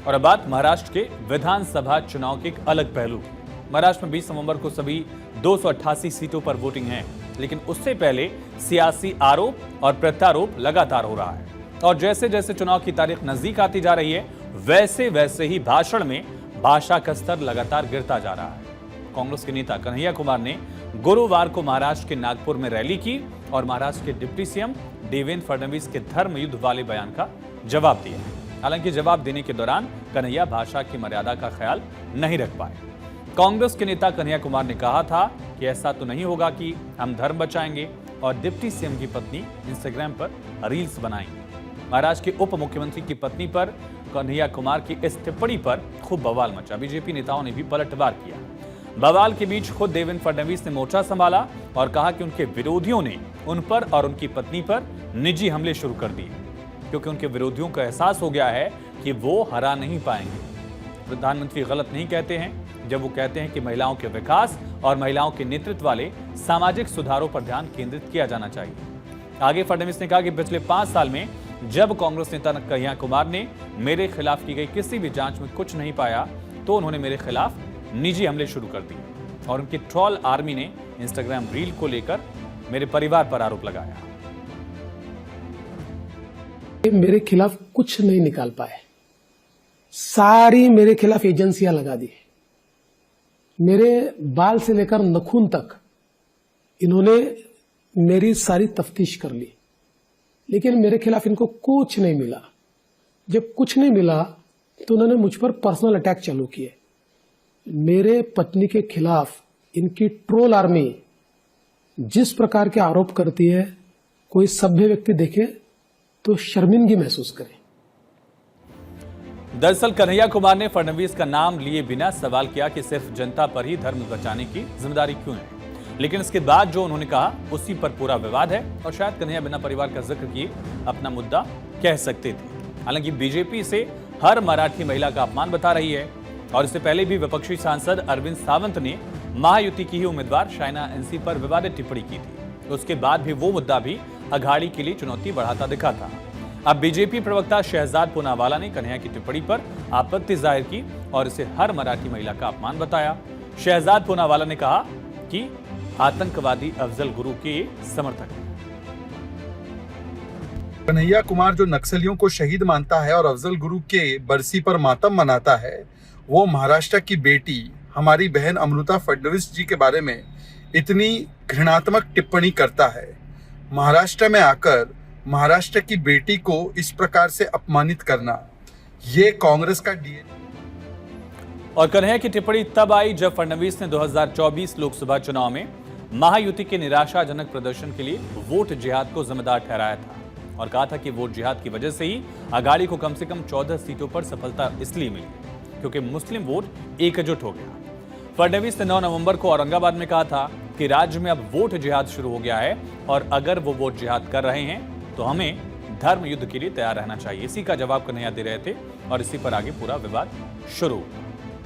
और अब बात महाराष्ट्र के विधानसभा चुनाव के एक अलग पहलू की। महाराष्ट्र में 20 नवंबर को सभी 288 सीटों पर वोटिंग है, लेकिन उससे पहले सियासी आरोप और प्रत्यारोप लगातार हो रहा है। और जैसे जैसे चुनाव की तारीख नजदीक आती जा रही है, वैसे वैसे ही भाषण में भाषा का स्तर लगातार गिरता जा रहा है। कांग्रेस के नेता कन्हैया कुमार ने गुरुवार को महाराष्ट्र के नागपुर में रैली की और महाराष्ट्र के डिप्टी सीएम देवेंद्र फडणवीस के धर्म युद्ध वाले बयान का जवाब दिया। हालांकि जवाब देने के दौरान कन्हैया भाषा की मर्यादा का ख्याल नहीं रख पाए। कांग्रेस के नेता कन्हैया कुमार ने कहा था कि ऐसा तो नहीं होगा कि हम धर्म बचाएंगे और डिप्टी सीएम की पत्नी इंस्टाग्राम पर रील्स बनाएंगी। महाराष्ट्र के उप मुख्यमंत्री की पत्नी पर कन्हैया कुमार की इस टिप्पणी पर खूब बवाल मचा। बीजेपी नेताओं ने भी पलटवार किया। बवाल के बीच खुद देवेंद्र फडणवीस ने मोर्चा संभाला और कहा कि उनके विरोधियों ने उन पर और उनकी पत्नी पर निजी हमले शुरू कर दिए, क्योंकि उनके विरोधियों को एहसास हो गया है कि वो हरा नहीं पाएंगे। प्रधानमंत्री गलत नहीं कहते हैं जब वो कहते हैं कि महिलाओं के विकास और महिलाओं के नेतृत्व वाले सामाजिक सुधारों पर ध्यान केंद्रित किया जाना चाहिए। आगे फडणवीस ने कहा कि पिछले 5 साल में जब कांग्रेस नेता कन्हैया कुमार ने मेरे खिलाफ की गई किसी भी जांच में कुछ नहीं पाया, तो उन्होंने मेरे खिलाफ निजी हमले शुरू कर दिए और उनकी ट्रोल आर्मी ने इंस्टाग्राम रील को लेकर मेरे परिवार पर आरोप लगाया। मेरे खिलाफ कुछ नहीं निकाल पाए, सारी मेरे खिलाफ एजेंसियां लगा दी। मेरे बाल से लेकर नखून तक इन्होंने मेरी सारी तफ्तीश कर ली, लेकिन मेरे खिलाफ इनको कुछ नहीं मिला। जब कुछ नहीं मिला तो उन्होंने मुझ पर पर्सनल अटैक चालू किए। मेरे पत्नी के खिलाफ इनकी ट्रोल आर्मी जिस प्रकार के आरोप करती है, कोई सभ्य व्यक्ति देखे तो शर्मिंदगी महसूस करे। दरअसल कन्हैया कुमार ने फडणवीस का नाम लिए बिना सवाल किया कि सिर्फ जनता पर ही धर्म बचाने की जिम्मेदारी क्यों है, लेकिन इसके बाद जो उन्होंने कहा उसी पर पूरा विवाद है और शायद कन्हैया बिना परिवार का जिक्र किए अपना मुद्दा कह सकते थे। हालांकि बीजेपी से हर मराठी महिला का अपमान बता रही है और इससे पहले भी विपक्षी सांसद अरविंद सावंत ने महायुति की ही उम्मीदवार शाइना एनसी पर विवादित टिप्पणी की थी। उसके बाद भी वो मुद्दा भी अघाड़ी के लिए चुनौती बढ़ाता दिखा था। अब बीजेपी प्रवक्ता शहजाद पूनावाला ने कन्हैया की टिप्पणी पर आपत्ति जाहिर की और इसे हर मराठी महिला का अपमान बताया। शहजाद पूनावाला ने कहा कि आतंकवादी अफजल गुरु के समर्थक हैं। कन्हैया कुमार जो नक्सलियों को शहीद मानता है और अफजल गुरु के बरसी पर मातम मनाता है, वो महाराष्ट्र की बेटी हमारी बहन अमृता फडणवीस जी के बारे में इतनी घृणात्मक टिप्पणी करता है। महाराष्ट्र में आकर महाराष्ट्र की बेटी को इस प्रकार से अपमानित करना, ये कांग्रेस का डीएनए। और कन्हैया की टिप्पणी तब आई जब फडणवीस ने 2024 लोकसभा चुनाव में महायुति के निराशाजनक प्रदर्शन के लिए वोट जिहाद को जिम्मेदार ठहराया था और कहा था कि वोट जिहाद की वजह से ही अघाड़ी को कम से कम 14 सीटों पर सफलता इसलिए मिली क्योंकि मुस्लिम वोट एकजुट हो गया। फडणवीस ने 9 नवंबर को औरंगाबाद में कहा था कि राज्य में अब वोट जिहाद शुरू हो गया है और अगर वो वोट जिहाद कर रहे हैं तो हमें धर्म युद्ध के लिए तैयार रहना चाहिए। इसी का जवाब कन्हैया दे रहे थे और इसी पर आगे पूरा विवाद शुरू हुआ।